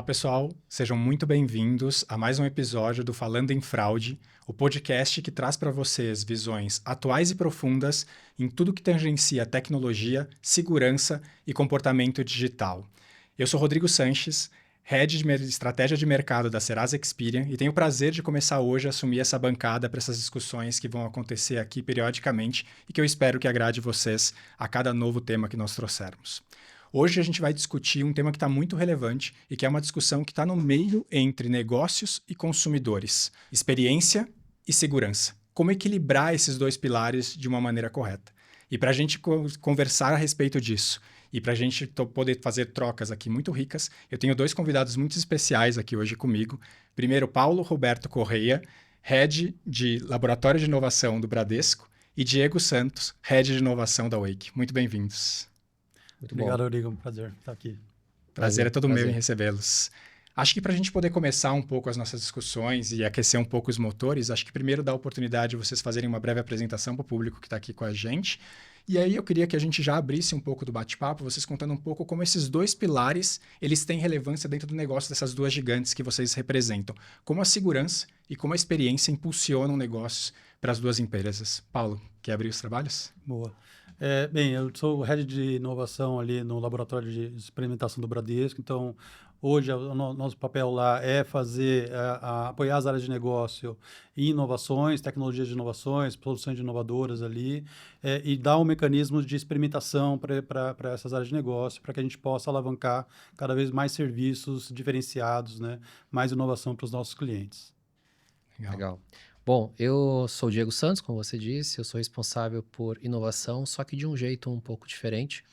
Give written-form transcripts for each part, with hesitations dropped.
Olá, pessoal. Sejam muito bem-vindos a mais um episódio do Falando em Fraude, o podcast que traz para vocês visões atuais e profundas em tudo que tangencia tecnologia, segurança e comportamento digital. Eu sou Rodrigo Sanches, Head de Estratégia de Mercado da Serasa Experian e tenho o prazer de começar hoje a assumir essa bancada para essas discussões que vão acontecer aqui periodicamente e que eu espero que agrade vocês a cada novo tema que nós trouxermos. Hoje a gente vai discutir um tema que está muito relevante e que é uma discussão que está no meio entre negócios e consumidores, experiência e segurança. Como equilibrar esses dois pilares de uma maneira correta? E para a gente conversar a respeito disso e para a gente poder fazer trocas aqui muito ricas, eu tenho dois convidados muito especiais aqui hoje comigo. Primeiro, Paulo Roberto Correia, Head de Laboratório de Inovação do Bradesco, e Diego Santos, Head de Inovação da Wake. Muito bem-vindos. Muito Obrigado, bom. Rodrigo. Um prazer estar aqui. Prazer é todo prazer. meu em recebê-los. Acho que para a gente poder começar um pouco as nossas discussões e aquecer um pouco os motores, acho que primeiro dá a oportunidade de vocês fazerem uma breve apresentação para o público que está aqui com a gente. E aí eu queria que a gente já abrisse um pouco do bate-papo, vocês contando um pouco como esses dois pilares, eles têm relevância dentro do negócio dessas duas gigantes que vocês representam. Como a segurança e como a experiência impulsionam negócios para as duas empresas. Paulo, quer abrir os trabalhos? Boa. Bem, eu sou o Head de Inovação ali no Laboratório de Experimentação do Bradesco, então hoje o nosso papel lá é fazer, apoiar as áreas de negócio em inovações, tecnologias de inovações, soluções inovadoras ali, e dar um mecanismo de experimentação para essas áreas de negócio, para que a gente possa alavancar cada vez mais serviços diferenciados, né, mais inovação para os nossos clientes. Legal. Bom, eu sou o Diego Santos, como você disse, eu sou responsável por inovação, só que de um jeito um pouco diferente.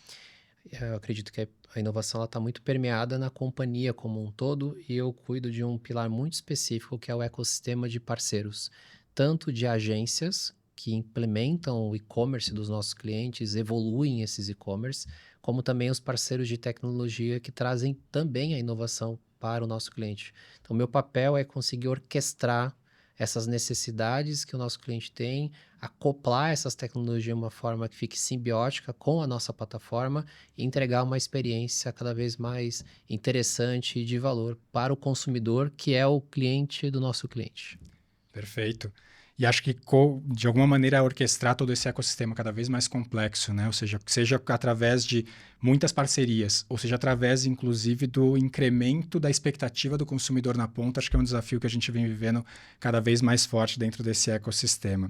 Eu acredito que a inovação está muito permeada na companhia como um todo e eu cuido de um pilar muito específico que é o ecossistema de parceiros, tanto de agências que implementam o e-commerce dos nossos clientes, evoluem esses e-commerce, como também os parceiros de tecnologia que trazem também a inovação para o nosso cliente. Então, meu papel é conseguir orquestrar essas necessidades que o nosso cliente tem, acoplar essas tecnologias de uma forma que fique simbiótica com a nossa plataforma e entregar uma experiência cada vez mais interessante e de valor para o consumidor, que é o cliente do nosso cliente. Perfeito. E acho que, de alguma maneira, orquestrar todo esse ecossistema cada vez mais complexo, né? Ou seja através de muitas parcerias, ou seja, através, inclusive, do incremento da expectativa do consumidor na ponta, acho que é um desafio que a gente vem vivendo cada vez mais forte dentro desse ecossistema.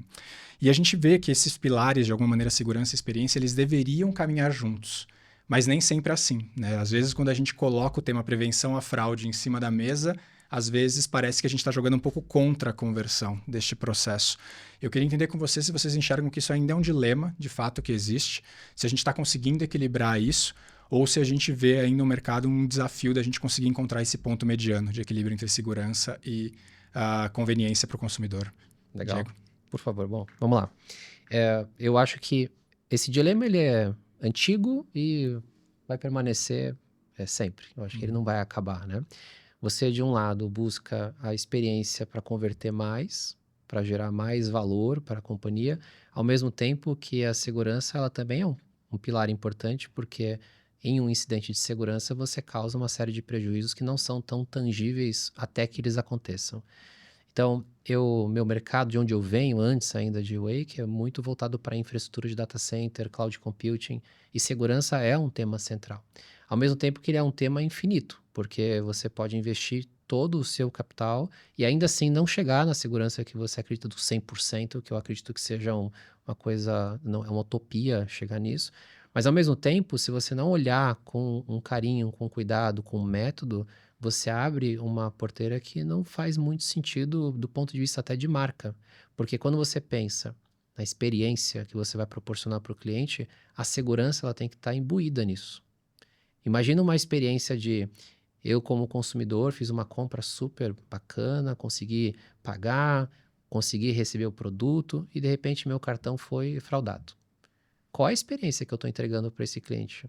E a gente vê que esses pilares, de alguma maneira, segurança e experiência, eles deveriam caminhar juntos. Mas nem sempre é assim, né? Às vezes, quando a gente coloca o tema prevenção à fraude em cima da mesa, às vezes parece que a gente está jogando um pouco contra a conversão deste processo. Eu queria entender com vocês se vocês enxergam que isso ainda é um dilema, de fato, que existe, se a gente está conseguindo equilibrar isso, ou se a gente vê aí no mercado um desafio da gente conseguir encontrar esse ponto mediano de equilíbrio entre segurança e conveniência para o consumidor. Legal. Diego. Por favor, bom, vamos lá. Eu acho que esse dilema ele é antigo e vai permanecer sempre. Eu acho que ele não vai acabar, né? Você, de um lado, busca a experiência para converter mais, para gerar mais valor para a companhia, ao mesmo tempo que a segurança ela também é um pilar importante, porque em um incidente de segurança você causa uma série de prejuízos que não são tão tangíveis até que eles aconteçam. Então, meu mercado, de onde eu venho, antes ainda de Wake, é muito voltado para infraestrutura de data center, cloud computing, e segurança é um tema central. Ao mesmo tempo que ele é um tema infinito, porque você pode investir todo o seu capital e ainda assim não chegar na segurança que você acredita do 100%, que eu acredito que seja uma coisa, não é uma utopia chegar nisso. Mas ao mesmo tempo, se você não olhar com um carinho, com cuidado, com um método, você abre uma porteira que não faz muito sentido do ponto de vista até de marca. Porque quando você pensa na experiência que você vai proporcionar para o cliente, a segurança ela tem que estar imbuída nisso. Imagina uma experiência de eu, como consumidor, fiz uma compra super bacana, consegui pagar, consegui receber o produto e, de repente, meu cartão foi fraudado. Qual é a experiência que eu estou entregando para esse cliente?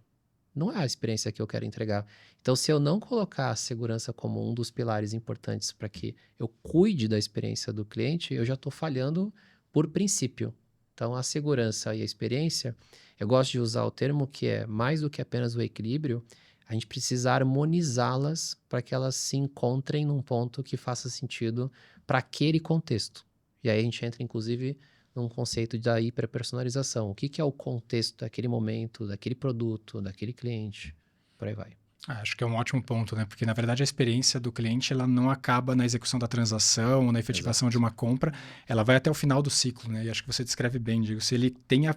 Não é a experiência que eu quero entregar. Então, se eu não colocar a segurança como um dos pilares importantes para que eu cuide da experiência do cliente, eu já estou falhando por princípio. Então, a segurança e a experiência, eu gosto de usar o termo que é mais do que apenas o equilíbrio, a gente precisa harmonizá-las para que elas se encontrem num ponto que faça sentido para aquele contexto. E aí a gente entra, inclusive, num conceito da hiperpersonalização. O que que é o contexto daquele momento, daquele produto, daquele cliente, por aí vai. Acho que é um ótimo ponto, né? Porque, na verdade, a experiência do cliente ela não acaba na execução da transação ou na efetivação de uma compra, ela vai até o final do ciclo, né? E acho que você descreve bem, Diego. Se ele tem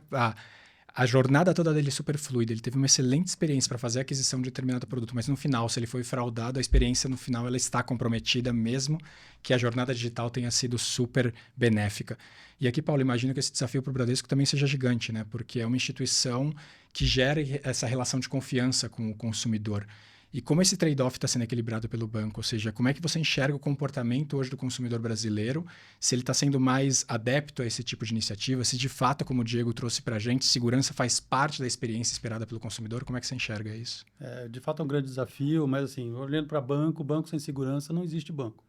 a jornada toda dele super fluida, ele teve uma excelente experiência para fazer a aquisição de determinado produto, mas no final, se ele foi fraudado, a experiência no final ela está comprometida, mesmo que a jornada digital tenha sido super benéfica. E aqui, Paulo, imagino que esse desafio para o Bradesco também seja gigante, né? Porque é uma instituição que gera essa relação de confiança com o consumidor. E como esse trade-off está sendo equilibrado pelo banco? Ou seja, como é que você enxerga o comportamento hoje do consumidor brasileiro? Se ele está sendo mais adepto a esse tipo de iniciativa? Se de fato, como o Diego trouxe para a gente, segurança faz parte da experiência esperada pelo consumidor? Como é que você enxerga isso? De fato é um grande desafio, mas assim, olhando para banco sem segurança não existe banco.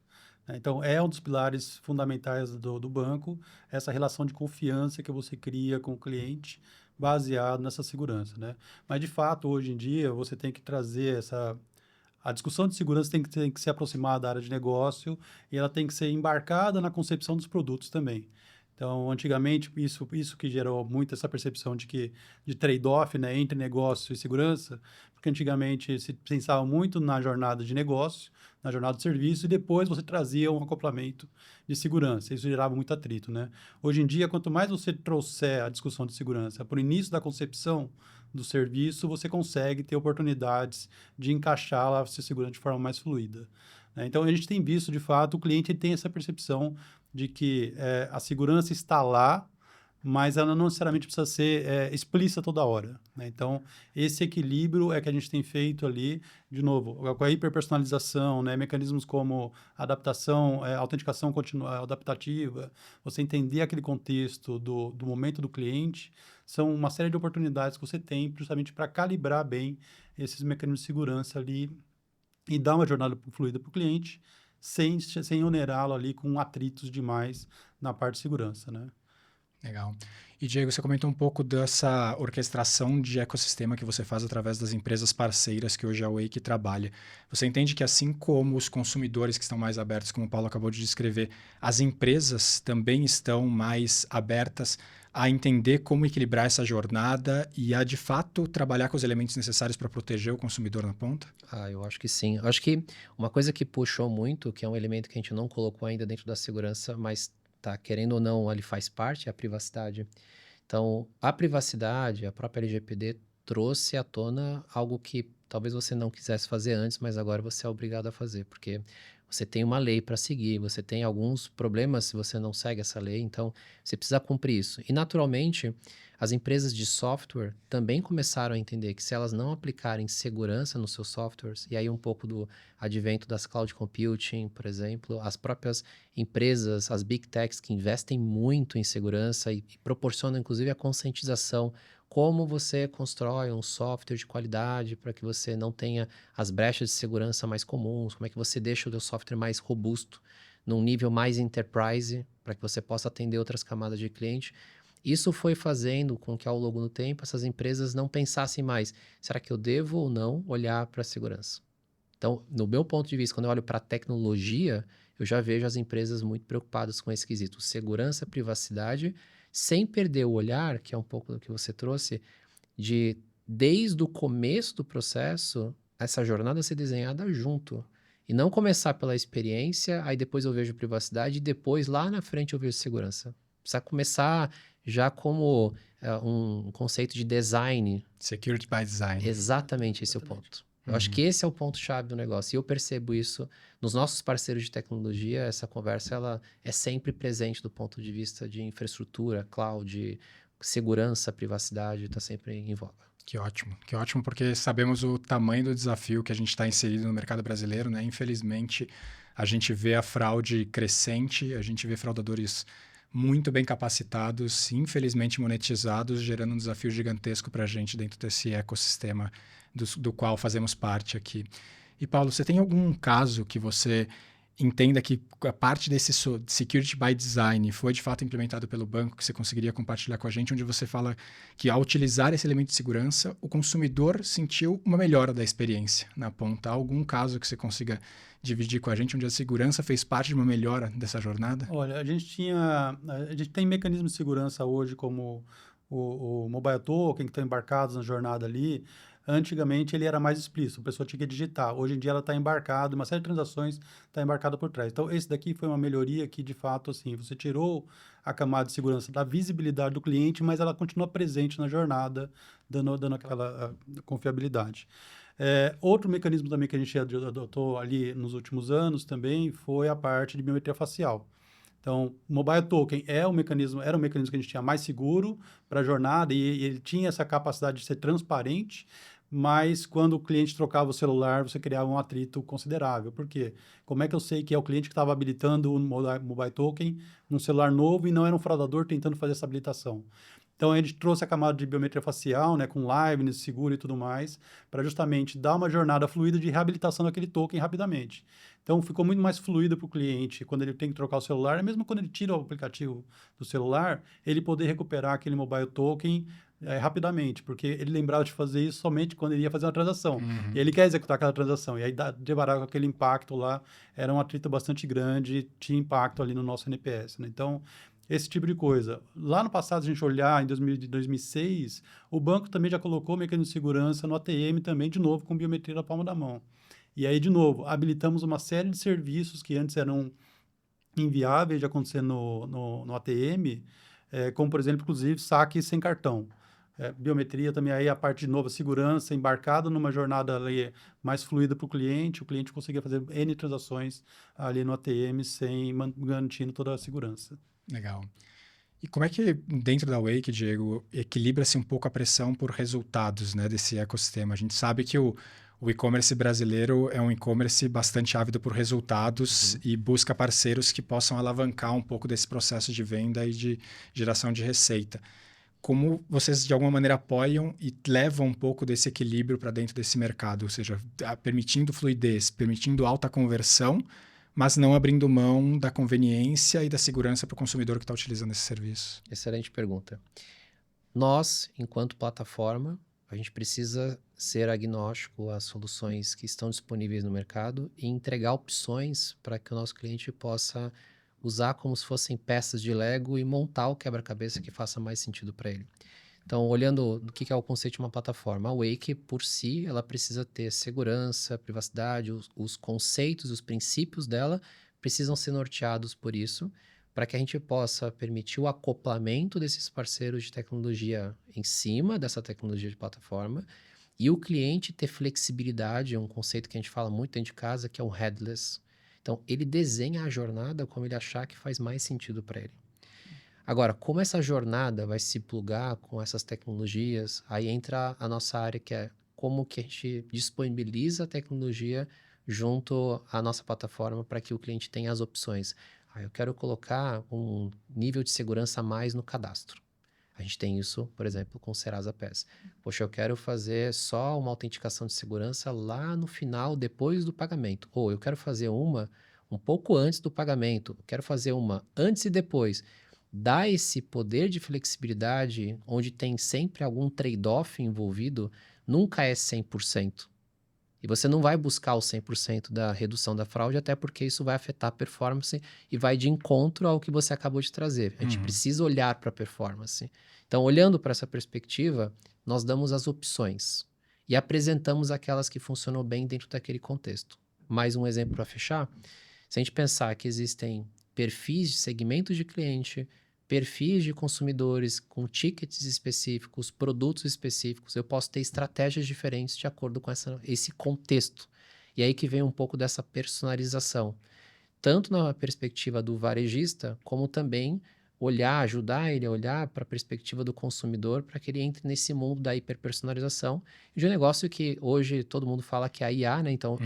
Então, é um dos pilares fundamentais do banco, essa relação de confiança que você cria com o cliente, baseado nessa segurança, né? Mas, de fato, hoje em dia, você tem que trazer a discussão de segurança tem que se aproximar da área de negócio e ela tem que ser embarcada na concepção dos produtos também. Então, antigamente, isso que gerou muito essa percepção de trade-off, né, entre negócio e segurança, porque antigamente se pensava muito na jornada de negócio, na jornada de serviço, e depois você trazia um acoplamento de segurança. Isso gerava muito atrito, né? Hoje em dia, quanto mais você trouxer a discussão de segurança para o início da concepção do serviço, você consegue ter oportunidades de encaixá-la, se segurando de forma mais fluida. Né? Então, a gente tem visto, de fato, o cliente tem essa percepção de que a segurança está lá, mas ela não necessariamente precisa ser explícita toda hora. Né? Então, esse equilíbrio é que a gente tem feito ali, de novo, com a hiperpersonalização, né? Mecanismos como adaptação, autenticação adaptativa, você entender aquele contexto do momento do cliente, são uma série de oportunidades que você tem justamente para calibrar bem esses mecanismos de segurança ali e dar uma jornada fluida para o cliente, sem onerá-lo ali com atritos demais na parte de segurança, né? Legal. E, Diego, você comentou um pouco dessa orquestração de ecossistema que você faz através das empresas parceiras que hoje a Wake trabalha. Você entende que, assim como os consumidores que estão mais abertos, como o Paulo acabou de descrever, as empresas também estão mais abertas a entender como equilibrar essa jornada e a, de fato, trabalhar com os elementos necessários para proteger o consumidor na ponta? Eu acho que sim. Eu acho que uma coisa que puxou muito, que é um elemento que a gente não colocou ainda dentro da segurança, mas tá, querendo ou não, ele faz parte, é a privacidade. Então, a privacidade, a própria LGPD trouxe à tona algo que talvez você não quisesse fazer antes, mas agora você é obrigado a fazer, porque você tem uma lei para seguir, você tem alguns problemas se você não segue essa lei, então você precisa cumprir isso. E, naturalmente, as empresas de software também começaram a entender que se elas não aplicarem segurança nos seus softwares, e aí um pouco do advento das cloud computing, por exemplo, as próprias empresas, as big techs que investem muito em segurança e proporcionam inclusive a conscientização, como você constrói um software de qualidade para que você não tenha as brechas de segurança mais comuns, como é que você deixa o seu software mais robusto, num nível mais enterprise, para que você possa atender outras camadas de cliente. Isso foi fazendo com que, ao longo do tempo, essas empresas não pensassem mais, será que eu devo ou não olhar para a segurança? Então, no meu ponto de vista, quando eu olho para a tecnologia, eu já vejo as empresas muito preocupadas com esse quesito. Segurança, privacidade, sem perder o olhar, que é um pouco do que você trouxe, de, desde o começo do processo, essa jornada ser desenhada junto. E não começar pela experiência, aí depois eu vejo privacidade, e depois, lá na frente, eu vejo segurança. Precisa começar já como um conceito de design. Security by design. Exatamente esse é o ponto. Eu acho que esse é o ponto-chave do negócio. E eu percebo isso nos nossos parceiros de tecnologia. Essa conversa ela é sempre presente do ponto de vista de infraestrutura, cloud, segurança, privacidade, está sempre em voga. Que ótimo, porque sabemos o tamanho do desafio que a gente está inserido no mercado brasileiro, né? Infelizmente, a gente vê a fraude crescente, a gente vê fraudadores muito bem capacitados, infelizmente monetizados, gerando um desafio gigantesco para a gente dentro desse ecossistema do qual fazemos parte aqui. E, Paulo, você tem algum caso que você entenda que a parte desse Security by Design foi de fato implementado pelo banco, que você conseguiria compartilhar com a gente, onde você fala que ao utilizar esse elemento de segurança, o consumidor sentiu uma melhora da experiência na ponta. Há algum caso que você consiga dividir com a gente, onde a segurança fez parte de uma melhora dessa jornada? Olha, a gente tem mecanismos de segurança hoje como o Mobile Token, que estão embarcados na jornada ali. Antigamente ele era mais explícito, a pessoa tinha que digitar. Hoje em dia ela está embarcada, uma série de transações está embarcada por trás. Então esse daqui foi uma melhoria que de fato assim, você tirou a camada de segurança da visibilidade do cliente, mas ela continua presente na jornada, dando aquela confiabilidade. Outro mecanismo também que a gente adotou ali nos últimos anos também foi a parte de biometria facial. Então, o Mobile Token era um mecanismo que a gente tinha mais seguro para a jornada e ele tinha essa capacidade de ser transparente, mas quando o cliente trocava o celular, você criava um atrito considerável. Por quê? Como é que eu sei que é o cliente que estava habilitando o Mobile Token num celular novo e não era um fraudador tentando fazer essa habilitação? Então, a gente trouxe a camada de biometria facial, né, com liveness, seguro e tudo mais, para justamente dar uma jornada fluida de reabilitação daquele token rapidamente. Então, ficou muito mais fluido para o cliente quando ele tem que trocar o celular, e mesmo quando ele tira o aplicativo do celular, ele poder recuperar aquele mobile token rapidamente, porque ele lembrava de fazer isso somente quando ele ia fazer uma transação. E ele quer executar aquela transação. E aí, deparar com aquele impacto lá, era um atrito bastante grande, tinha impacto ali no nosso NPS. Né? Então, esse tipo de coisa. Lá no passado, a gente olhar, em 2006, o banco também já colocou mecanismo de segurança no ATM também, de novo, com biometria na palma da mão. E aí, de novo, habilitamos uma série de serviços que antes eram inviáveis de acontecer no ATM, como, por exemplo, inclusive, saque sem cartão. Biometria também, aí a parte de novo, segurança, embarcado numa jornada ali mais fluida para o cliente conseguia fazer N transações ali no ATM sem garantindo toda a segurança. Legal. E como é que dentro da Wake, Diego, equilibra-se um pouco a pressão por resultados, né, desse ecossistema? A gente sabe que o e-commerce brasileiro é um e-commerce bastante ávido por resultados e busca parceiros que possam alavancar um pouco desse processo de venda e de geração de receita. Como vocês, de alguma maneira, apoiam e levam um pouco desse equilíbrio para dentro desse mercado? Ou seja, permitindo fluidez, permitindo alta conversão, mas não abrindo mão da conveniência e da segurança para o consumidor que está utilizando esse serviço? Excelente pergunta. Nós, enquanto plataforma, a gente precisa ser agnóstico às soluções que estão disponíveis no mercado e entregar opções para que o nosso cliente possa usar como se fossem peças de Lego e montar o quebra-cabeça que faça mais sentido para ele. Então, olhando o que é o conceito de uma plataforma, a Wake, por si, ela precisa ter segurança, privacidade, os conceitos, os princípios dela precisam ser norteados por isso, para que a gente possa permitir o acoplamento desses parceiros de tecnologia em cima dessa tecnologia de plataforma e o cliente ter flexibilidade, um conceito que a gente fala muito dentro de casa, que é o headless. Então, ele desenha a jornada como ele achar que faz mais sentido para ele. Agora, como essa jornada vai se plugar com essas tecnologias, aí entra a nossa área que é como que a gente disponibiliza a tecnologia junto à nossa plataforma para que o cliente tenha as opções. Eu quero colocar um nível de segurança a mais no cadastro. A gente tem isso, por exemplo, com o Serasa PES. Poxa, eu quero fazer só uma autenticação de segurança lá no final, depois do pagamento. Ou eu quero fazer uma um pouco antes do pagamento. Eu quero fazer uma antes e depois. Dá esse poder de flexibilidade, onde tem sempre algum trade-off envolvido, nunca é 100%. E você não vai buscar o 100% da redução da fraude, até porque isso vai afetar a performance e vai de encontro ao que você acabou de trazer. A gente precisa olhar para a performance. Então, olhando para essa perspectiva, nós damos as opções e apresentamos aquelas que funcionam bem dentro daquele contexto. Mais um exemplo para fechar. Se a gente pensar que existem perfis de segmentos de cliente, perfis de consumidores com tickets específicos, produtos específicos, eu posso ter estratégias diferentes de acordo com esse contexto. E aí que vem um pouco dessa personalização, tanto na perspectiva do varejista, como também ajudar ele a olhar para a perspectiva do consumidor, para que ele entre nesse mundo da hiperpersonalização, de um negócio que hoje todo mundo fala que é a IA, né? Então,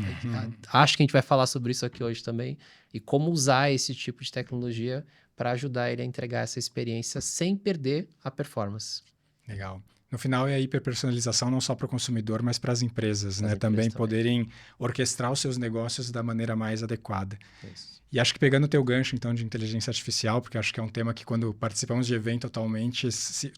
acho que a gente vai falar sobre isso aqui hoje também, e como usar esse tipo de tecnologia para ajudar ele a entregar essa experiência sem perder a performance. Legal. No final é a hiperpersonalização não só para o consumidor, mas para as empresas, né? Também poderem orquestrar os seus negócios da maneira mais adequada. Isso. E acho que pegando o teu gancho, então, de inteligência artificial, porque acho que é um tema que quando participamos de evento atualmente,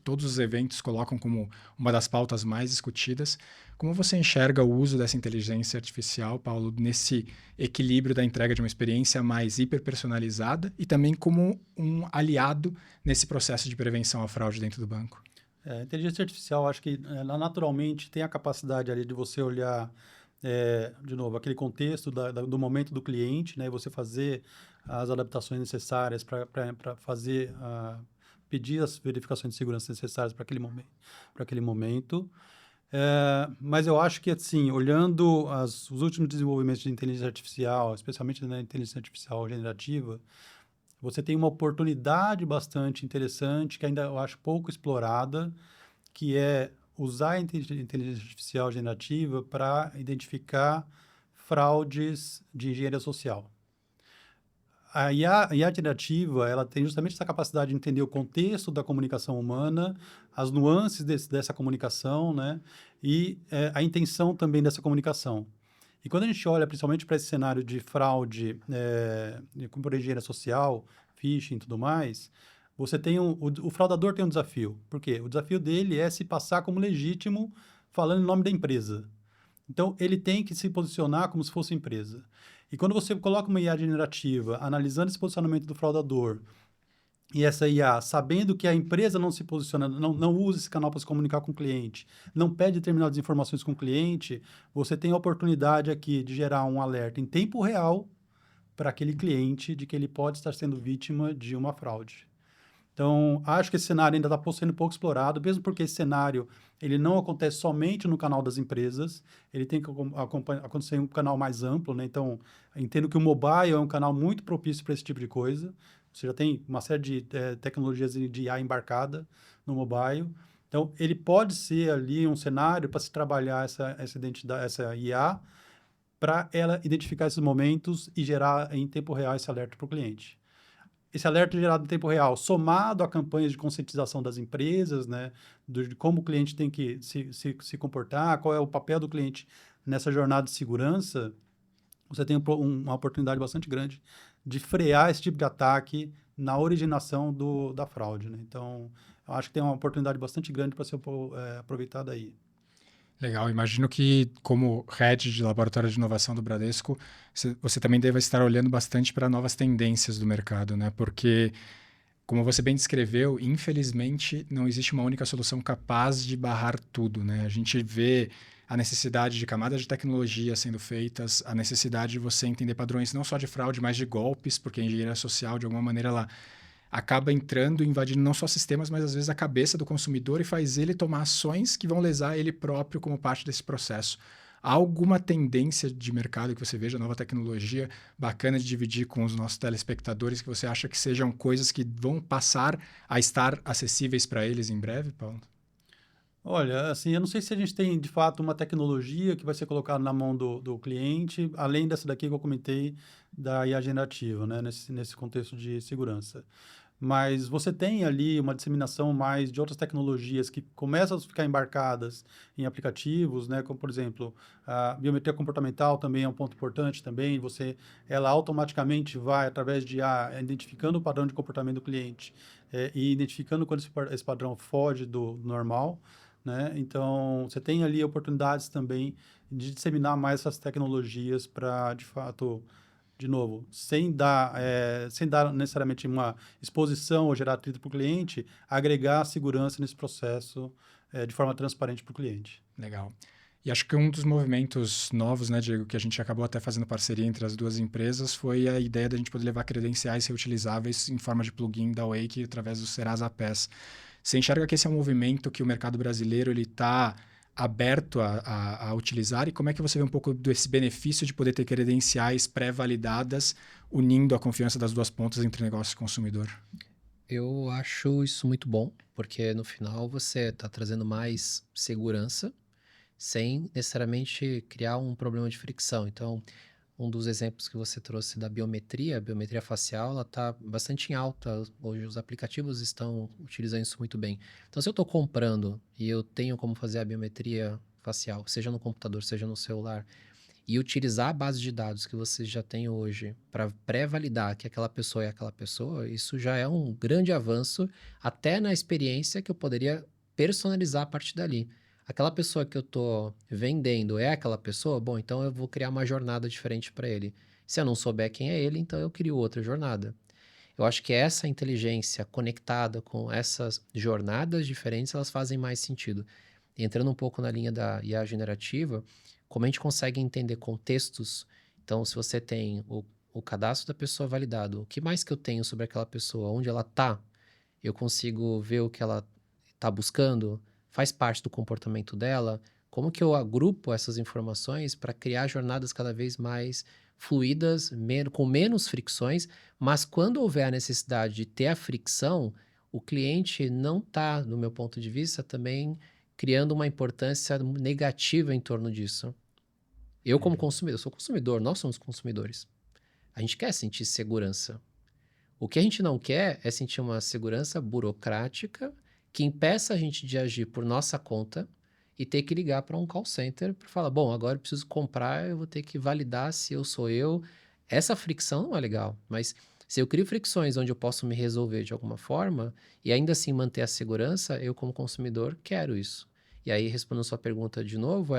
todos os eventos colocam como uma das pautas mais discutidas. Como você enxerga o uso dessa inteligência artificial, Paulo, nesse equilíbrio da entrega de uma experiência mais hiperpersonalizada e também como um aliado nesse processo de prevenção à fraude dentro do banco? A inteligência artificial, acho que ela naturalmente tem a capacidade ali de você olhar, de novo, aquele contexto do momento do cliente, né? E você fazer as adaptações necessárias para fazer, pedir as verificações de segurança necessárias para aquele momento. Mas eu acho que, assim, olhando os últimos desenvolvimentos de inteligência artificial, especialmente na inteligência artificial generativa, você tem uma oportunidade bastante interessante, que ainda eu acho pouco explorada, que é usar a inteligência artificial generativa para identificar fraudes de engenharia social. A IA generativa, ela tem justamente essa capacidade de entender o contexto da comunicação humana, as nuances dessa comunicação, né? E a intenção também dessa comunicação. E quando a gente olha principalmente para esse cenário de fraude, como por engenharia social, phishing e tudo mais, você tem o fraudador tem um desafio. Por quê? O desafio dele é se passar como legítimo falando em nome da empresa. Então, ele tem que se posicionar como se fosse empresa. E quando você coloca uma IA generativa analisando esse posicionamento do fraudador, e essa IA, sabendo que a empresa não se posiciona, não usa esse canal para se comunicar com o cliente, não pede determinadas informações com o cliente, você tem a oportunidade aqui de gerar um alerta em tempo real para aquele cliente de que ele pode estar sendo vítima de uma fraude. Então, acho que esse cenário ainda está sendo pouco explorado, mesmo porque esse cenário ele não acontece somente no canal das empresas, ele tem que acontecer em um canal mais amplo, né? Então, entendo que o mobile é um canal muito propício para esse tipo de coisa. Você já tem uma série de tecnologias de IA embarcada no mobile. Então, ele pode ser ali um cenário para se trabalhar essa identidade, essa IA, para ela identificar esses momentos e gerar em tempo real esse alerta para o cliente. Esse alerta gerado em tempo real, somado a campanhas de conscientização das empresas, né, de como o cliente tem que se comportar, qual é o papel do cliente nessa jornada de segurança, você tem uma oportunidade bastante grande de frear esse tipo de ataque na originação da fraude, né? Então, eu acho que tem uma oportunidade bastante grande para ser aproveitada aí. Legal, imagino que como head de laboratório de inovação do Bradesco, você também deve estar olhando bastante para novas tendências do mercado, né? Porque, como você bem descreveu, infelizmente não existe uma única solução capaz de barrar tudo, né? A gente vê a necessidade de camadas de tecnologia sendo feitas, a necessidade de você entender padrões não só de fraude, mas de golpes, porque a engenharia social, de alguma maneira, ela acaba entrando, invadindo não só sistemas, mas às vezes a cabeça do consumidor e faz ele tomar ações que vão lesar ele próprio como parte desse processo. Há alguma tendência de mercado que você veja, nova tecnologia bacana de dividir com os nossos telespectadores, que você acha que sejam coisas que vão passar a estar acessíveis para eles em breve, Paulo? Olha, assim, eu não sei se a gente tem, de fato, uma tecnologia que vai ser colocada na mão do cliente, além dessa daqui que eu comentei, da IA generativa, né, nesse contexto de segurança. Mas você tem ali uma disseminação mais de outras tecnologias que começam a ficar embarcadas em aplicativos, né? Como, por exemplo, a biometria comportamental também é um ponto importante também. Ela automaticamente vai, através de identificando o padrão de comportamento do cliente e identificando quando esse padrão foge do normal, né? Então, você tem ali oportunidades também de disseminar mais essas tecnologias para, de fato, de novo, sem dar necessariamente uma exposição ou gerar atrito para o cliente, agregar segurança nesse processo de forma transparente para o cliente. Legal. E acho que um dos movimentos novos, né, Diego, que a gente acabou até fazendo parceria entre as duas empresas foi a ideia da gente poder levar credenciais reutilizáveis em forma de plugin da Wake através do Serasa PES. Você enxerga que esse é um movimento que o mercado brasileiro está aberto a utilizar, e como é que você vê um pouco desse benefício de poder ter credenciais pré-validadas, unindo a confiança das duas pontas entre negócio e consumidor? Eu acho isso muito bom, porque no final você está trazendo mais segurança sem necessariamente criar um problema de fricção. Então, um dos exemplos que você trouxe da biometria, a biometria facial, ela está bastante em alta. Hoje os aplicativos estão utilizando isso muito bem. Então, se eu estou comprando e eu tenho como fazer a biometria facial, seja no computador, seja no celular, e utilizar a base de dados que você já tem hoje para pré-validar que aquela pessoa é aquela pessoa, isso já é um grande avanço até na experiência que eu poderia personalizar a partir dali. Aquela pessoa que eu estou vendendo é aquela pessoa? Bom, então eu vou criar uma jornada diferente para ele. Se eu não souber quem é ele, então eu crio outra jornada. Eu acho que essa inteligência conectada com essas jornadas diferentes, elas fazem mais sentido. Entrando um pouco na linha da IA generativa, como a gente consegue entender contextos, então se você tem o cadastro da pessoa validado, o que mais que eu tenho sobre aquela pessoa, onde ela está, eu consigo ver o que ela está buscando, faz parte do comportamento dela, como que eu agrupo essas informações para criar jornadas cada vez mais fluídas, com menos fricções, mas quando houver a necessidade de ter a fricção, o cliente não está, no meu ponto de vista, também criando uma importância negativa em torno disso. Eu, como consumidor, sou consumidor, nós somos consumidores. A gente quer sentir segurança. O que a gente não quer é sentir uma segurança burocrática que impeça a gente de agir por nossa conta e ter que ligar para um call center para falar, bom, agora eu preciso comprar, eu vou ter que validar se eu sou eu. Essa fricção não é legal, mas se eu crio fricções onde eu posso me resolver de alguma forma e ainda assim manter a segurança, eu como consumidor quero isso. E aí, respondendo a sua pergunta de novo,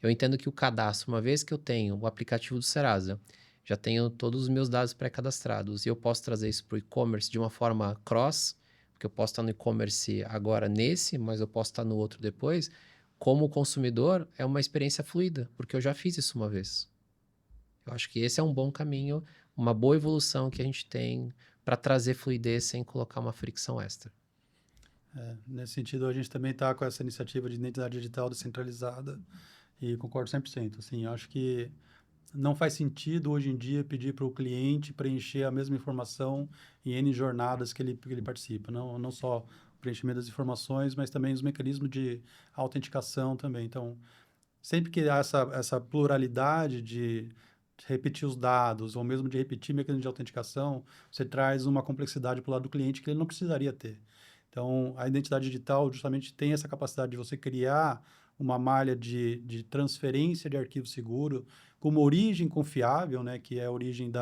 eu entendo que o cadastro, uma vez que eu tenho o aplicativo do Serasa, já tenho todos os meus dados pré-cadastrados e eu posso trazer isso para o e-commerce de uma forma cross, porque eu posso estar no e-commerce agora nesse, mas eu posso estar no outro depois. Como consumidor, é uma experiência fluida, porque eu já fiz isso uma vez. Eu acho que esse é um bom caminho, uma boa evolução que a gente tem para trazer fluidez sem colocar uma fricção extra. Nesse sentido, a gente também está com essa iniciativa de identidade digital descentralizada e concordo 100%. Assim, acho que não faz sentido hoje em dia pedir para o cliente preencher a mesma informação em N jornadas que ele participa. Não só o preenchimento das informações, mas também os mecanismos de autenticação também. Então, sempre que há essa pluralidade de repetir os dados, ou mesmo de repetir mecanismo de autenticação, você traz uma complexidade para o lado do cliente que ele não precisaria ter. Então, a identidade digital justamente tem essa capacidade de você criar uma malha de transferência de arquivo seguro com uma origem confiável, né, que é a origem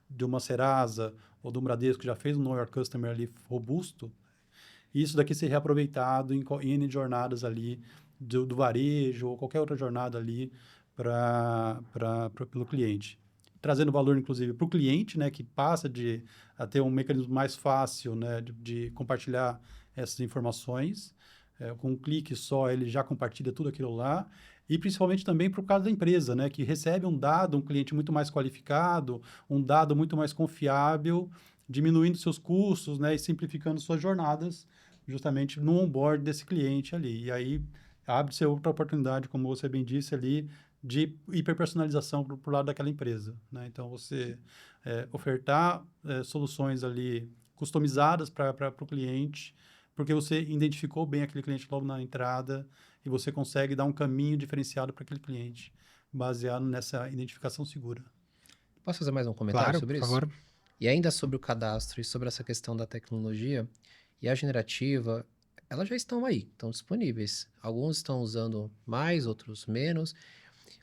de uma Serasa ou do Bradesco, que já fez um Know Your Customer ali robusto, e isso daqui ser reaproveitado em N jornadas ali do varejo ou qualquer outra jornada ali pelo cliente. Trazendo valor, inclusive, para o cliente, né, que passa a ter um mecanismo mais fácil, né, de compartilhar essas informações. Com um clique só, ele já compartilha tudo aquilo lá. E principalmente também para o caso da empresa, né, que recebe um cliente muito mais qualificado, um dado muito mais confiável, diminuindo seus custos, né, e simplificando suas jornadas, justamente no onboard desse cliente ali. E aí abre-se outra oportunidade, como você bem disse ali, de hiperpersonalização para o lado daquela empresa, né? Então, você ofertar soluções ali customizadas para o cliente, porque você identificou bem aquele cliente logo na entrada e você consegue dar um caminho diferenciado para aquele cliente, baseado nessa identificação segura. Posso fazer mais um comentário Claro, sobre por isso? favor. E ainda sobre o cadastro e sobre essa questão da tecnologia, e a generativa, elas já estão aí, estão disponíveis. Alguns estão usando mais, outros menos.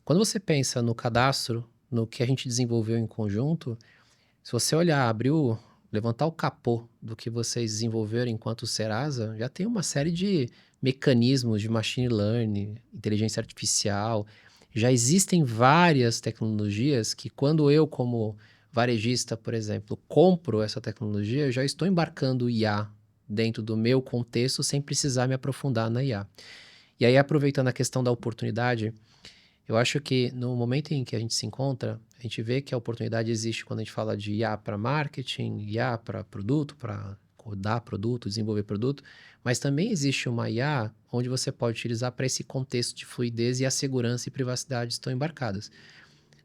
Quando você pensa no cadastro, no que a gente desenvolveu em conjunto, se você olhar, levantar o capô do que vocês desenvolveram enquanto Serasa, já tem uma série de mecanismos de machine learning, inteligência artificial. Já existem várias tecnologias que quando eu, como varejista, por exemplo, compro essa tecnologia, eu já estou embarcando IA dentro do meu contexto sem precisar me aprofundar na IA. E aí, aproveitando a questão da oportunidade, eu acho que no momento em que a gente se encontra, a gente vê que a oportunidade existe quando a gente fala de IA para marketing, IA para produto, para codar produto, desenvolver produto, mas também existe uma IA onde você pode utilizar para esse contexto de fluidez e a segurança e privacidade estão embarcadas.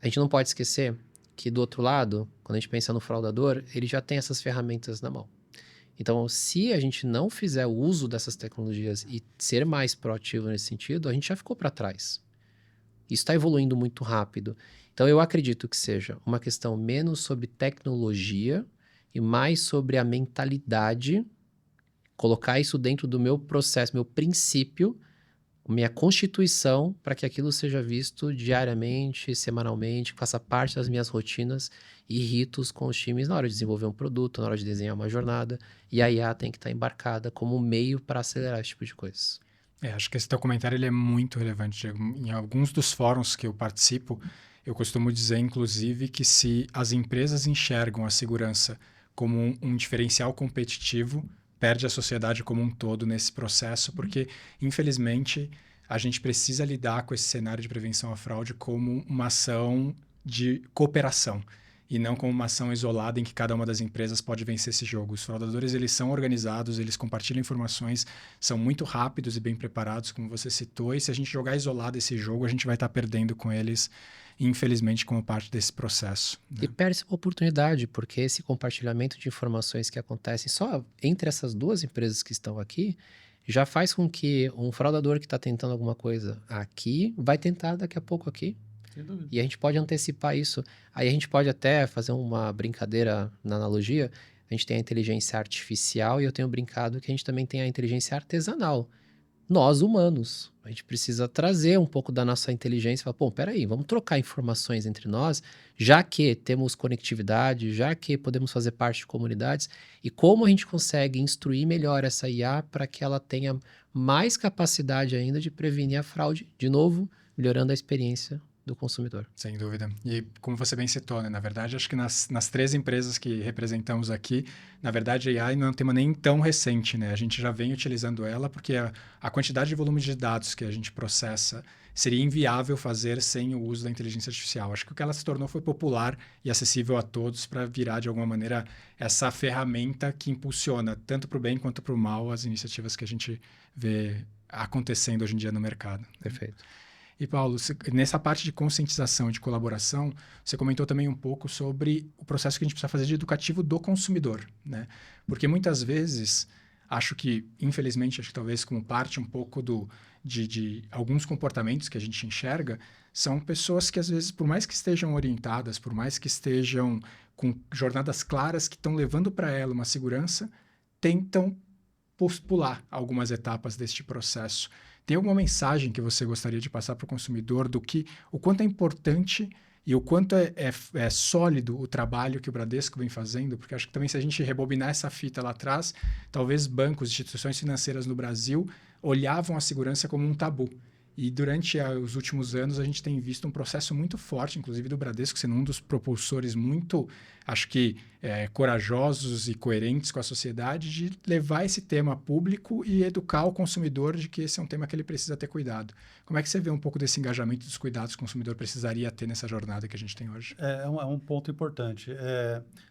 A gente não pode esquecer que do outro lado, quando a gente pensa no fraudador, ele já tem essas ferramentas na mão. Então, se a gente não fizer o uso dessas tecnologias e ser mais proativo nesse sentido, a gente já ficou para trás. Isso está evoluindo muito rápido. Então, eu acredito que seja uma questão menos sobre tecnologia e mais sobre a mentalidade, colocar isso dentro do meu processo, meu princípio, minha constituição, para que aquilo seja visto diariamente, semanalmente, faça parte das minhas rotinas e ritos com os times na hora de desenvolver um produto, na hora de desenhar uma jornada. E a IA tem que estar embarcada como um meio para acelerar esse tipo de coisa. Acho que esse teu comentário ele é muito relevante, Diego. Em alguns dos fóruns que eu participo, eu costumo dizer, inclusive, que se as empresas enxergam a segurança como um diferencial competitivo, perde a sociedade como um todo nesse processo, porque, infelizmente, a gente precisa lidar com esse cenário de prevenção à fraude como uma ação de cooperação e não como uma ação isolada em que cada uma das empresas pode vencer esse jogo. Os fraudadores, eles são organizados, eles compartilham informações, são muito rápidos e bem preparados, como você citou, e se a gente jogar isolado esse jogo, a gente vai estar perdendo com eles, infelizmente, como parte desse processo. Né? E perde uma oportunidade, porque esse compartilhamento de informações que acontecem só entre essas duas empresas que estão aqui, já faz com que um fraudador que está tentando alguma coisa aqui, vai tentar daqui a pouco aqui. E a gente pode antecipar isso. Aí a gente pode até fazer uma brincadeira na analogia. A gente tem a inteligência artificial e eu tenho brincado que a gente também tem a inteligência artesanal. Nós, humanos, a gente precisa trazer um pouco da nossa inteligência e falar, pô, peraí, vamos trocar informações entre nós, já que temos conectividade, já que podemos fazer parte de comunidades, e como a gente consegue instruir melhor essa IA para que ela tenha mais capacidade ainda de prevenir a fraude, de novo, melhorando a experiência do consumidor. Sem dúvida. E como você bem citou, né? Na verdade, acho que nas 3 empresas que representamos aqui, na verdade, a AI não é um tema nem tão recente, né? A gente já vem utilizando ela porque a quantidade de volume de dados que a gente processa seria inviável fazer sem o uso da inteligência artificial. Acho que o que ela se tornou foi popular e acessível a todos para virar, de alguma maneira, essa ferramenta que impulsiona, tanto para o bem quanto para o mal, as iniciativas que a gente vê acontecendo hoje em dia no mercado. Perfeito. E, Paulo, nessa parte de conscientização e de colaboração, você comentou também um pouco sobre o processo que a gente precisa fazer de educativo do consumidor, né? Porque muitas vezes, acho que, infelizmente, acho que talvez como parte um pouco de alguns comportamentos que a gente enxerga, são pessoas que, às vezes, por mais que estejam orientadas, por mais que estejam com jornadas claras que estão levando para ela uma segurança, tentam pular algumas etapas deste processo. Tem alguma mensagem que você gostaria de passar para o consumidor o quanto é importante e o quanto é sólido o trabalho que o Bradesco vem fazendo? Porque acho que também se a gente rebobinar essa fita lá atrás, talvez bancos, instituições financeiras no Brasil olhavam a segurança como um tabu. E durante os últimos anos a gente tem visto um processo muito forte, inclusive do Bradesco, sendo um dos propulsores muito, acho que, corajosos e coerentes com a sociedade, de levar esse tema a público e educar o consumidor de que esse é um tema que ele precisa ter cuidado. Como é que você vê um pouco desse engajamento dos cuidados que o consumidor precisaria ter nessa jornada que a gente tem hoje? É um ponto importante.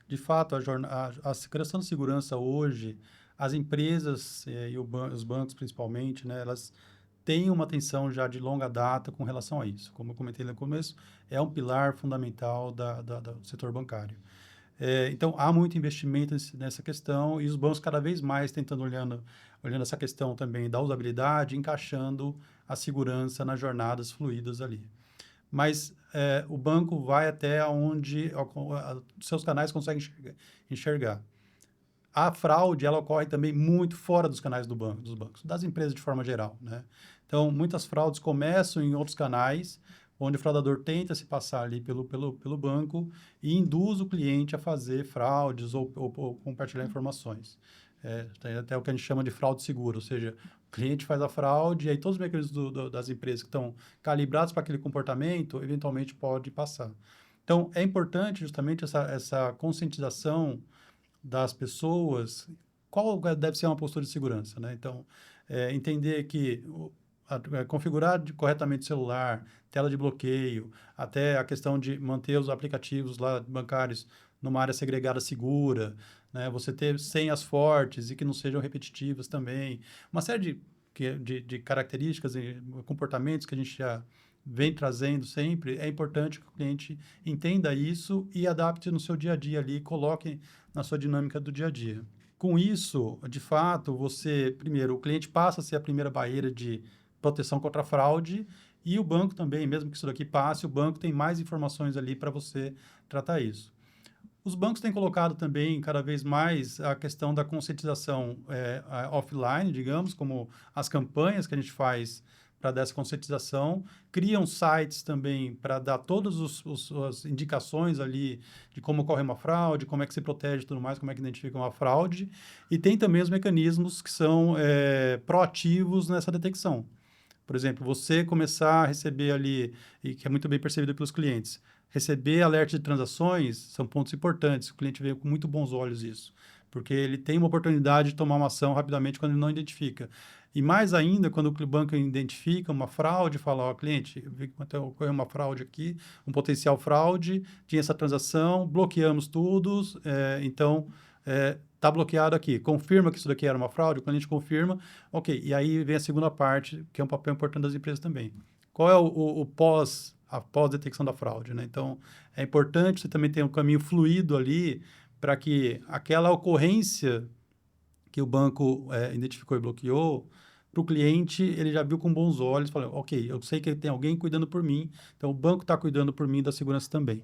De fato, a questão de segurança hoje, as empresas e os bancos principalmente, né, elas têm uma atenção já de longa data com relação a isso. Como eu comentei no começo, é um pilar fundamental do setor bancário. Então, há muito investimento nessa questão e os bancos cada vez mais tentando olhando essa questão também da usabilidade, encaixando a segurança nas jornadas fluídas ali. Mas o banco vai até onde seus canais conseguem enxergar. A fraude, ela ocorre também muito fora dos canais dos bancos, das empresas de forma geral, né? Então, muitas fraudes começam em outros canais, onde o fraudador tenta se passar ali pelo banco e induz o cliente a fazer fraudes ou compartilhar informações. Tem até o que a gente chama de fraude segura, ou seja, o cliente faz a fraude e aí todos os mecanismos das empresas que estão calibrados para aquele comportamento, eventualmente pode passar. Então, é importante justamente essa conscientização das pessoas, qual deve ser uma postura de segurança, né? Então, entender que configurar corretamente o celular, tela de bloqueio, até a questão de manter os aplicativos lá bancários numa área segregada segura, né? Você ter senhas fortes e que não sejam repetitivas também. Uma série de características e comportamentos que a gente já vem trazendo sempre, é importante que o cliente entenda isso e adapte no seu dia a dia ali, coloque na sua dinâmica do dia a dia. Com isso, de fato, primeiro, o cliente passa a ser a primeira barreira de proteção contra a fraude E o banco também, mesmo que isso daqui passe, o banco tem mais informações ali para você tratar isso. Os bancos têm colocado também cada vez mais a questão da conscientização offline, digamos, como as campanhas que a gente faz para dar essa conscientização, criam sites também para dar todas as indicações ali de como ocorre uma fraude, como é que se protege e tudo mais, como é que identifica uma fraude, e tem também os mecanismos que são proativos nessa detecção. Por exemplo, você começar a receber ali, e que é muito bem percebido pelos clientes, receber alerta de transações são pontos importantes. O cliente vê com muito bons olhos isso, porque ele tem uma oportunidade de tomar uma ação rapidamente quando ele não identifica. E mais ainda, quando o banco identifica uma fraude, fala, ó, cliente, eu vi que ocorreu uma fraude aqui, um potencial fraude, tinha essa transação, bloqueamos tudo, então, está bloqueado aqui. Confirma que isso daqui era uma fraude, o cliente confirma, ok. E aí vem a segunda parte, que é um papel importante das empresas também. Qual é a pós-detecção da fraude, né? Então, é importante você também ter um caminho fluido ali para que aquela ocorrência que o banco identificou e bloqueou, para o cliente, ele já viu com bons olhos, falou, ok, eu sei que tem alguém cuidando por mim, então o banco está cuidando por mim da segurança também.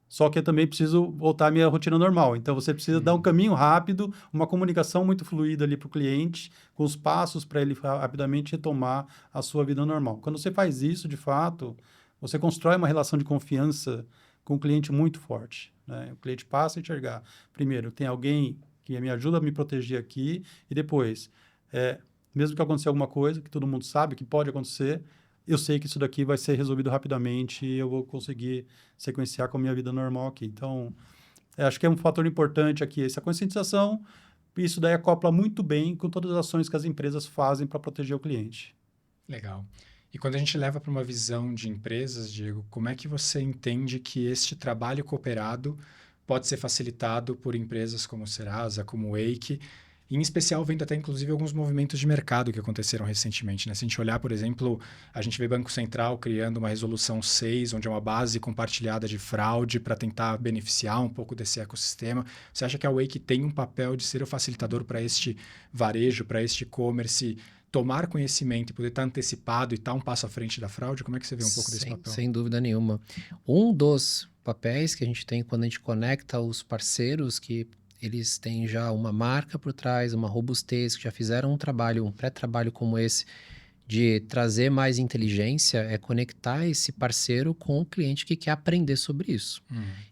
Só que eu também preciso voltar à minha rotina normal. Então, você precisa dar um caminho rápido, uma comunicação muito fluida ali para o cliente, com os passos para ele rapidamente retomar a sua vida normal. Quando você faz isso, de fato, você constrói uma relação de confiança com o cliente muito forte, né? O cliente passa a enxergar, primeiro, tem alguém que me ajuda a me proteger aqui, e depois, mesmo que aconteça alguma coisa, que todo mundo sabe que pode acontecer, eu sei que isso daqui vai ser resolvido rapidamente e eu vou conseguir sequenciar com a minha vida normal aqui. Então, acho que é um fator importante aqui essa conscientização. Isso daí acopla muito bem com todas as ações que as empresas fazem para proteger o cliente. Legal. E quando a gente leva para uma visão de empresas, Diego, como é que você entende que este trabalho cooperado pode ser facilitado por empresas como Serasa, como Wake, em especial vendo até inclusive alguns movimentos de mercado que aconteceram recentemente, né? Se a gente olhar, por exemplo, a gente vê Banco Central criando uma resolução 6, onde é uma base compartilhada de fraude para tentar beneficiar um pouco desse ecossistema. Você acha que a Wake tem um papel de ser o facilitador para este varejo, para este e-commerce, tomar conhecimento e poder estar antecipado e estar um passo à frente da fraude? Como é que você vê um pouco desse papel? Sem dúvida nenhuma. Um dos papéis que a gente tem quando a gente conecta os parceiros que eles têm já uma marca por trás, uma robustez, que já fizeram um trabalho, um pré-trabalho como esse, de trazer mais inteligência, é conectar esse parceiro com o cliente que quer aprender sobre isso.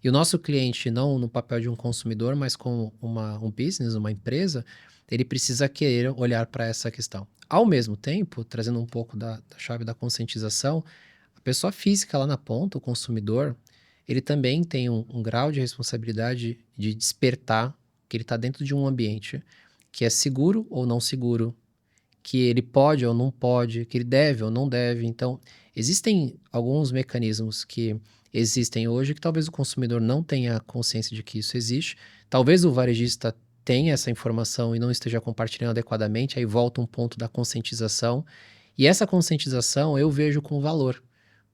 E o nosso cliente, não no papel de um consumidor, mas como um business, uma empresa, ele precisa querer olhar para essa questão. Ao mesmo tempo, trazendo um pouco da chave da conscientização, a pessoa física lá na ponta, o consumidor, ele também tem um grau de responsabilidade de despertar que ele está dentro de um ambiente que é seguro ou não seguro, que ele pode ou não pode, que ele deve ou não deve. Então, existem alguns mecanismos que existem hoje que talvez o consumidor não tenha consciência de que isso existe. Talvez o varejista tenha essa informação e não esteja compartilhando adequadamente, aí volta um ponto da conscientização. E essa conscientização eu vejo com valor,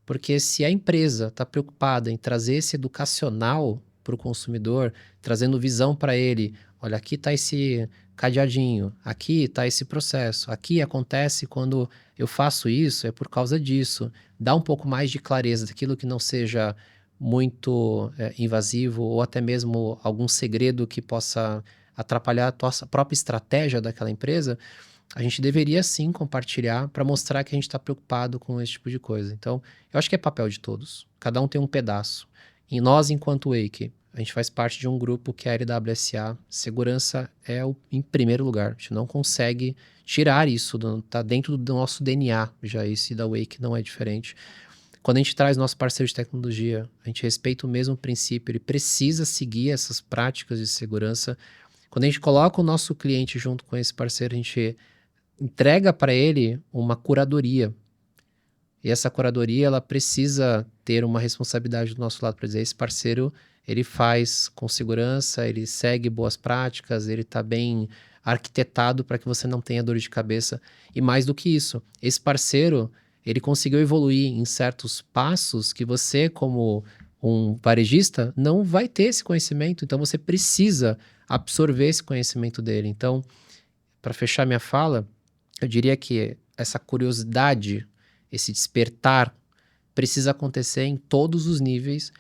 porque se a empresa está preocupada em trazer esse educacional para o consumidor, trazendo visão para ele, olha, aqui está esse cadeadinho, aqui está esse processo, aqui acontece quando eu faço isso, é por causa disso. Dá um pouco mais de clareza daquilo que não seja muito invasivo ou até mesmo algum segredo que possa atrapalhar a tua própria estratégia daquela empresa. A gente deveria sim compartilhar para mostrar que a gente está preocupado com esse tipo de coisa. Então, eu acho que é papel de todos. Cada um tem um pedaço. E nós, enquanto Wake, a gente faz parte de um grupo que é a LWSA. Segurança é em primeiro lugar. A gente não consegue tirar isso, está dentro do nosso DNA já isso, e da Wake não é diferente. Quando a gente traz nosso parceiro de tecnologia, a gente respeita o mesmo princípio, ele precisa seguir essas práticas de segurança. Quando a gente coloca o nosso cliente junto com esse parceiro, a gente entrega para ele uma curadoria. E essa curadoria, ela precisa ter uma responsabilidade do nosso lado para dizer, esse parceiro, ele faz com segurança, ele segue boas práticas, ele está bem arquitetado para que você não tenha dor de cabeça. E mais do que isso, esse parceiro, ele conseguiu evoluir em certos passos que você, como um varejista, não vai ter esse conhecimento. Então, você precisa absorver esse conhecimento dele. Então, para fechar minha fala, eu diria que essa curiosidade esse despertar precisa acontecer em todos os níveis,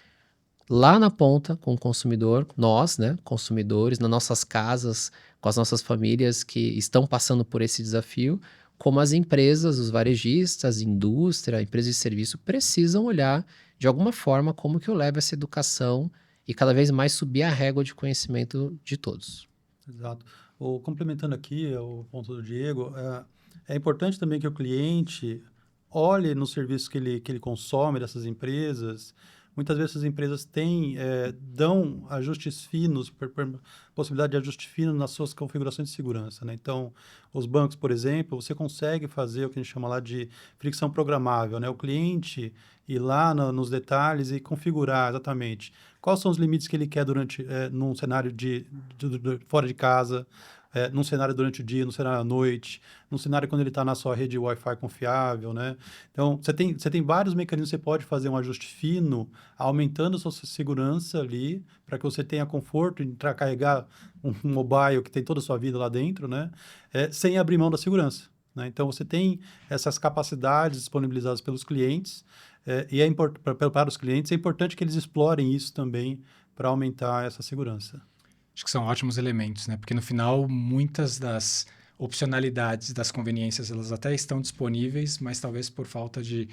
lá na ponta com o consumidor, nós, né, consumidores, nas nossas casas, com as nossas famílias que estão passando por esse desafio, como as empresas, os varejistas, indústria, empresas de serviço precisam olhar de alguma forma como que eu levo essa educação e cada vez mais subir a régua de conhecimento de todos. Exato. Complementando aqui o ponto do Diego, é importante também que o cliente olhe nos serviços que ele consome dessas empresas. Muitas vezes essas empresas dão ajustes finos, possibilidade de ajuste fino nas suas configurações de segurança, né? Então, os bancos, por exemplo, você consegue fazer o que a gente chama lá de fricção programável, né? O cliente ir lá nos detalhes e configurar exatamente quais são os limites que ele quer num cenário fora de casa, num cenário durante o dia, num cenário à noite, num cenário quando ele está na sua rede Wi-Fi confiável, né? Então, você tem vários mecanismos que você pode fazer um ajuste fino, aumentando a sua segurança ali, para que você tenha conforto em carregar um mobile que tem toda a sua vida lá dentro, né? Sem abrir mão da segurança, né? Então, você tem essas capacidades disponibilizadas pelos clientes, para os clientes, é importante que eles explorem isso também para aumentar essa segurança. Acho que são ótimos elementos, né? Porque no final, muitas das opcionalidades das conveniências, elas até estão disponíveis, mas talvez por falta de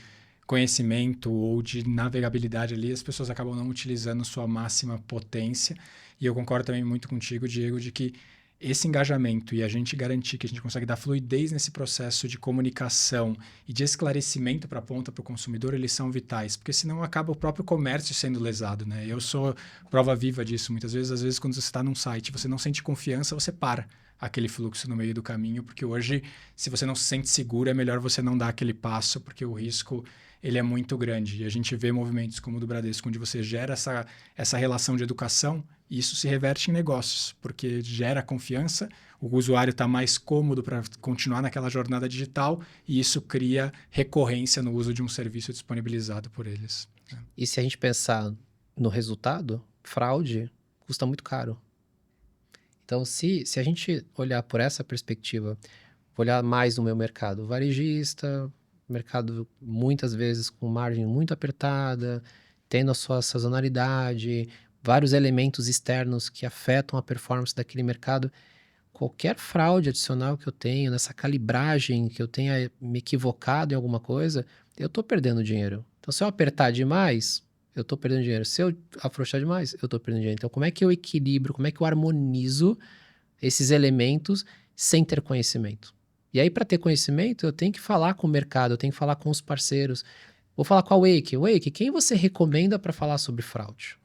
conhecimento ou de navegabilidade ali, as pessoas acabam não utilizando sua máxima potência. E eu concordo também muito contigo, Diego, de que esse engajamento e a gente garantir que a gente consegue dar fluidez nesse processo de comunicação e de esclarecimento para a ponta, para o consumidor, eles são vitais, porque senão acaba o próprio comércio sendo lesado, né? Eu sou prova viva disso muitas vezes. Às vezes, quando você está num site, você não sente confiança, você para aquele fluxo no meio do caminho, porque hoje, se você não se sente seguro, é melhor você não dar aquele passo, porque o risco ele é muito grande. E a gente vê movimentos como o do Bradesco, onde você gera essa relação de educação, e isso se reverte em negócios, porque gera confiança, o usuário está mais cômodo para continuar naquela jornada digital, e isso cria recorrência no uso de um serviço disponibilizado por eles. E se a gente pensar no resultado, fraude custa muito caro. Então, se a gente olhar por essa perspectiva, olhar mais no meu mercado varejista, mercado muitas vezes com margem muito apertada, tendo a sua sazonalidade, vários elementos externos que afetam a performance daquele mercado, qualquer fraude adicional que eu tenho, nessa calibragem que eu tenha me equivocado em alguma coisa, eu estou perdendo dinheiro. Então, se eu apertar demais, eu estou perdendo dinheiro. Se eu afrouxar demais, eu estou perdendo dinheiro. Então, como é que eu equilibro, como é que eu harmonizo esses elementos sem ter conhecimento? E aí, para ter conhecimento, eu tenho que falar com o mercado, eu tenho que falar com os parceiros. Vou falar com a Wake. Wake, quem você recomenda para falar sobre fraude?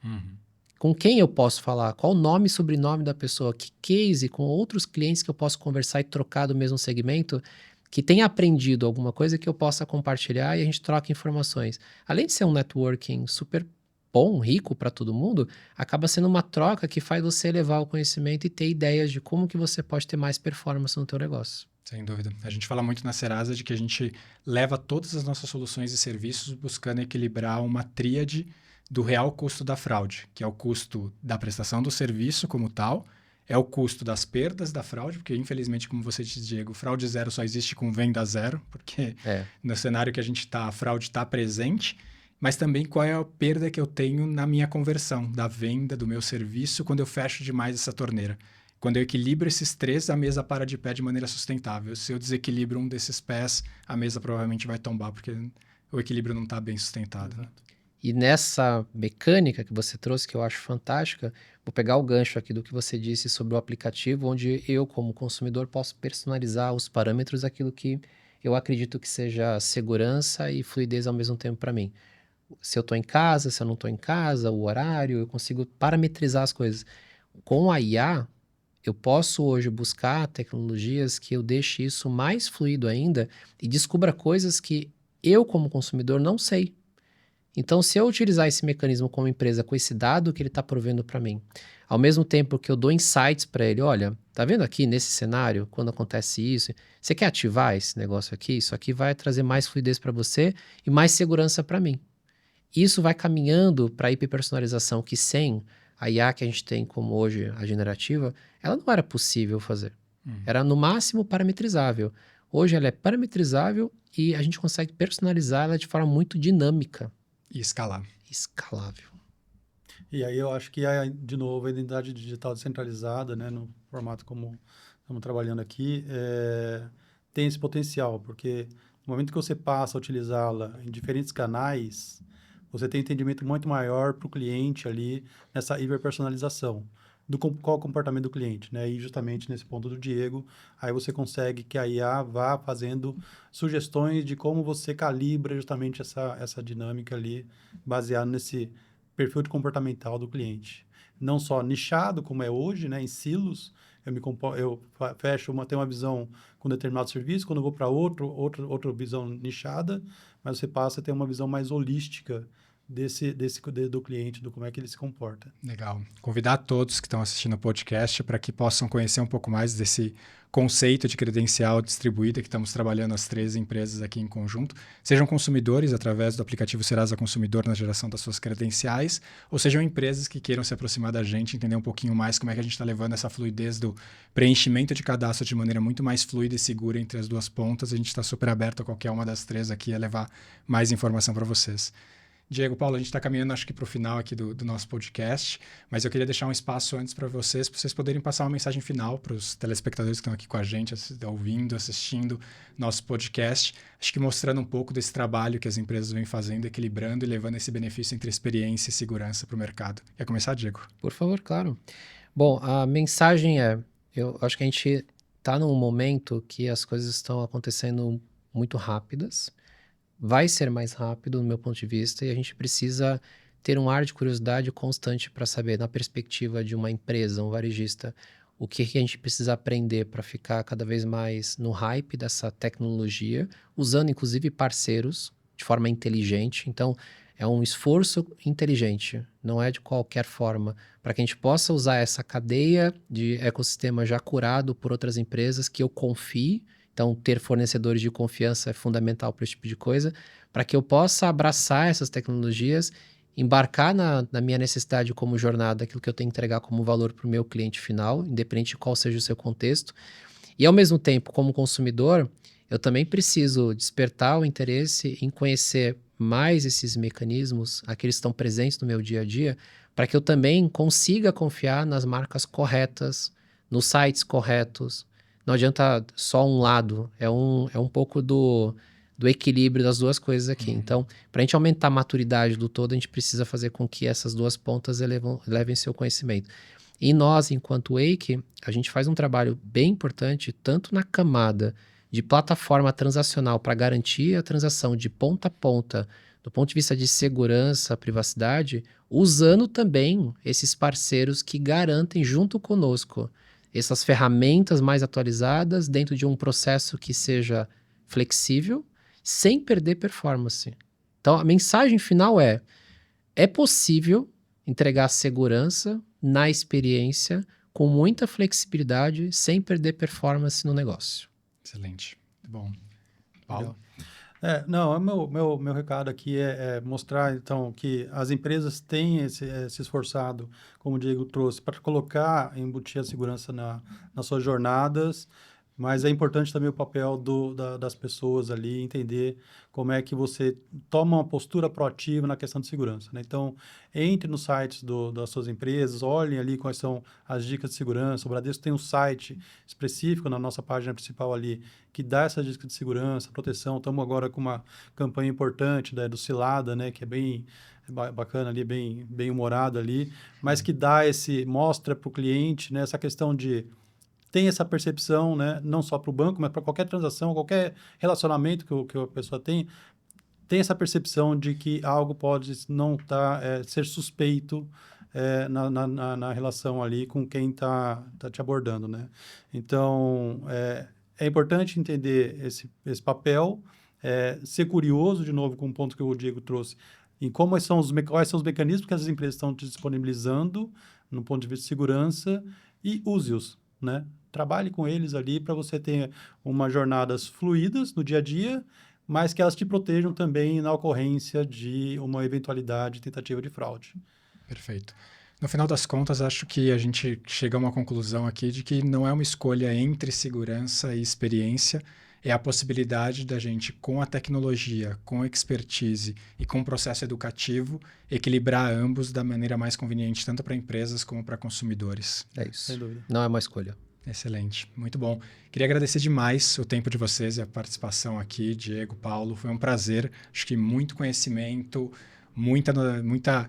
Com quem eu posso falar? Qual o nome e sobrenome da pessoa? Que case com outros clientes que eu posso conversar e trocar do mesmo segmento, que tenha aprendido alguma coisa que eu possa compartilhar e a gente troca informações. Além de ser um networking super bom, rico para todo mundo, acaba sendo uma troca que faz você elevar o conhecimento e ter ideias de como que você pode ter mais performance no teu negócio. Sem dúvida. A gente fala muito na Serasa de que a gente leva todas as nossas soluções e serviços buscando equilibrar uma tríade do real custo da fraude, que é o custo da prestação do serviço como tal, é o custo das perdas da fraude, porque infelizmente, como você disse, Diego, fraude zero só existe com venda zero, porque no cenário que a gente está, a fraude está presente, mas também qual é a perda que eu tenho na minha conversão, da venda do meu serviço, quando eu fecho demais essa torneira. Quando eu equilibro esses três, a mesa para de pé de maneira sustentável. Se eu desequilibro um desses pés, a mesa provavelmente vai tombar, porque o equilíbrio não está bem sustentado. Né? E nessa mecânica que você trouxe, que eu acho fantástica, vou pegar o gancho aqui do que você disse sobre o aplicativo, onde eu, como consumidor, posso personalizar os parâmetros daquilo que eu acredito que seja segurança e fluidez ao mesmo tempo para mim. Se eu estou em casa, se eu não estou em casa, o horário, eu consigo parametrizar as coisas. Com a IA, eu posso hoje buscar tecnologias que eu deixe isso mais fluido ainda e descubra coisas que eu, como consumidor, não sei. Então, se eu utilizar esse mecanismo como empresa, com esse dado que ele está provendo para mim, ao mesmo tempo que eu dou insights para ele, olha, tá vendo aqui nesse cenário, quando acontece isso, você quer ativar esse negócio aqui? Isso aqui vai trazer mais fluidez para você e mais segurança para mim. Isso vai caminhando para a hiperpersonalização que sem a IA que a gente tem como hoje, a generativa, ela não era possível fazer. Era no máximo parametrizável. Hoje ela é parametrizável e a gente consegue personalizar ela de forma muito dinâmica. E escalar. Escalável. E aí eu acho que, de novo, a identidade digital descentralizada, né, no formato como estamos trabalhando aqui, tem esse potencial, porque no momento que você passa a utilizá-la em diferentes canais, você tem um entendimento muito maior para o cliente ali, nessa hiperpersonalização, qual o comportamento do cliente, né? E justamente nesse ponto do Diego, aí você consegue que a IA vá fazendo sugestões de como você calibra justamente essa dinâmica ali, baseado nesse perfil de comportamental do cliente. Não só nichado, como é hoje, né, em silos, tenho uma visão com determinado serviço, quando eu vou para outra visão nichada, mas você passa a ter uma visão mais holística do cliente, do como é que ele se comporta. Legal. Convidar todos que estão assistindo o podcast para que possam conhecer um pouco mais desse conceito de credencial distribuída que estamos trabalhando as 13 empresas aqui em conjunto. Sejam consumidores através do aplicativo Serasa Consumidor na geração das suas credenciais, ou sejam empresas que queiram se aproximar da gente, entender um pouquinho mais como é que a gente está levando essa fluidez do preenchimento de cadastro de maneira muito mais fluida e segura entre as duas pontas. A gente está super aberto a qualquer uma das 3 aqui a levar mais informação para vocês. Diego, Paulo, a gente está caminhando, acho que para o final aqui do nosso podcast, mas eu queria deixar um espaço antes para vocês poderem passar uma mensagem final para os telespectadores que estão aqui com a gente, ouvindo, assistindo nosso podcast, acho que mostrando um pouco desse trabalho que as empresas vêm fazendo, equilibrando e levando esse benefício entre experiência e segurança para o mercado. Quer começar, Diego? Por favor, claro. Bom, a mensagem eu acho que a gente está num momento que as coisas estão acontecendo muito rápidas, vai ser mais rápido, no meu ponto de vista, e a gente precisa ter um ar de curiosidade constante para saber, na perspectiva de uma empresa, um varejista, o que a gente precisa aprender para ficar cada vez mais no hype dessa tecnologia, usando inclusive parceiros de forma inteligente. Então, é um esforço inteligente, não é de qualquer forma, para que a gente possa usar essa cadeia de ecossistema já curado por outras empresas que eu confie. Então, ter fornecedores de confiança é fundamental para esse tipo de coisa, para que eu possa abraçar essas tecnologias, embarcar na minha necessidade como jornada, aquilo que eu tenho que entregar como valor para o meu cliente final, independente de qual seja o seu contexto. E, ao mesmo tempo, como consumidor, eu também preciso despertar o interesse em conhecer mais esses mecanismos, aqueles que estão presentes no meu dia a dia, para que eu também consiga confiar nas marcas corretas, nos sites corretos. Não adianta só um lado, é um pouco do equilíbrio das duas coisas aqui. Então, para a gente aumentar a maturidade do todo, a gente precisa fazer com que essas duas pontas levem seu conhecimento. E nós, enquanto Wake, a gente faz um trabalho bem importante, tanto na camada de plataforma transacional para garantir a transação de ponta a ponta, do ponto de vista de segurança, privacidade, usando também esses parceiros que garantem junto conosco essas ferramentas mais atualizadas dentro de um processo que seja flexível, sem perder performance. Então, a mensagem final é possível entregar segurança na experiência com muita flexibilidade, sem perder performance no negócio. Excelente. Bom. Paulo? Meu recado aqui é mostrar, então, que as empresas têm se esforçado, como o Diego trouxe, para colocar, embutir a segurança nas suas jornadas, mas é importante também o papel das pessoas ali, entender como é que você toma uma postura proativa na questão de segurança, né? Então, entre nos sites das suas empresas, olhem ali quais são as dicas de segurança. O Bradesco tem um site específico na nossa página principal ali, que dá essas dicas de segurança, proteção. Estamos agora com uma campanha importante do Cilada, né, que é bem bacana ali, bem humorado ali, mas que mostra para o cliente, né, essa questão de tem essa percepção, né, não só para o banco, mas para qualquer transação, qualquer relacionamento que a pessoa tem essa percepção de que algo pode não ser suspeito na relação ali com quem está te abordando, né? Então, é importante entender esse papel, ser curioso, de novo, com um ponto que o Diego trouxe, em quais são os mecanismos que as empresas estão te disponibilizando no ponto de vista de segurança e use-os, né? Trabalhe com eles ali para você ter umas jornadas fluídas no dia a dia, mas que elas te protejam também na ocorrência de uma eventualidade de tentativa de fraude. Perfeito. No final das contas, acho que a gente chega a uma conclusão aqui de que não é uma escolha entre segurança e experiência, é a possibilidade da gente, com a tecnologia, com a expertise e com o processo educativo, equilibrar ambos da maneira mais conveniente, tanto para empresas como para consumidores. É isso. Sem dúvida. Não é uma escolha. Excelente, muito bom. Queria agradecer demais o tempo de vocês e a participação aqui, Diego, Paulo. Foi um prazer. Acho que muito conhecimento, muita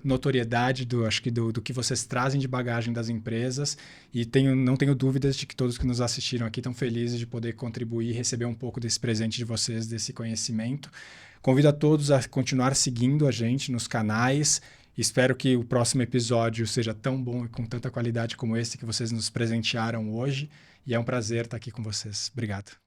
notoriedade do que vocês trazem de bagagem das empresas. E não tenho dúvidas de que todos que nos assistiram aqui estão felizes de poder contribuir e receber um pouco desse presente de vocês, desse conhecimento. Convido a todos a continuar seguindo a gente nos canais. Espero que o próximo episódio seja tão bom e com tanta qualidade como esse que vocês nos presentearam hoje. E é um prazer estar aqui com vocês. Obrigado.